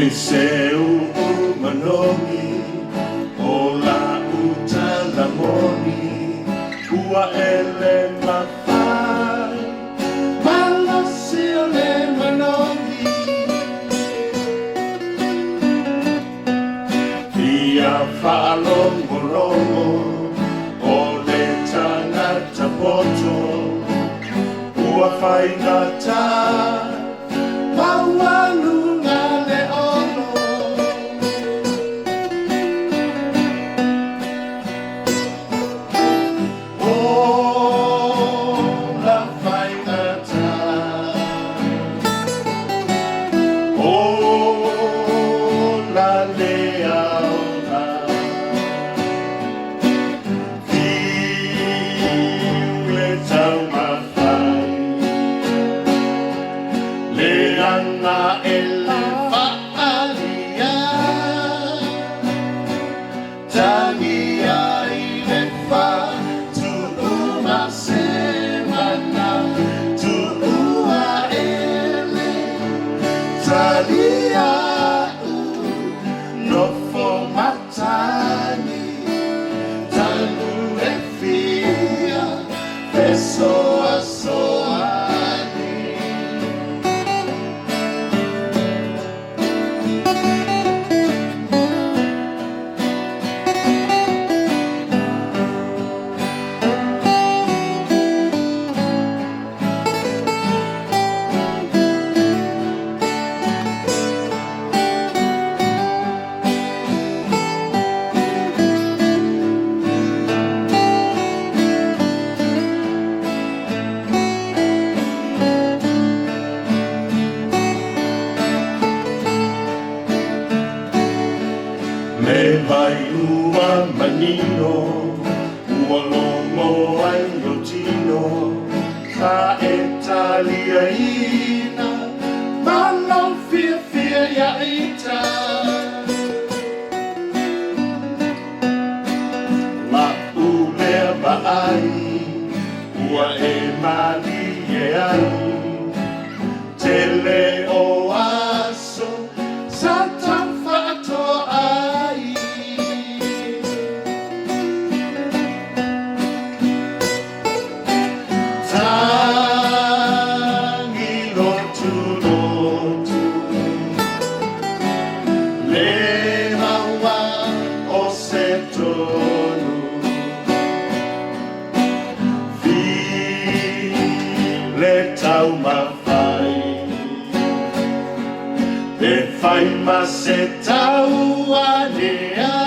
seu manongi o la utala moni ua ele mawhai malasi o le manongi ia whaalongolongo o le tangata poto ua whaingata mauanunga le ono o la whaingata o la leauna le tau mawhai leanga ele whaalia tangi ai le wha tu uma semana tu ua ele talia no formatani tanu e fia pessoa soani me vai ua manino ua lomo ai o tino ka e talia ina malau fia fia ia ita la ulea maai ua e mali e ai te le o aso satan whaato ai tangi lotu lotu le maua o se tonu fi le tau mawhai e whai ma se tau anea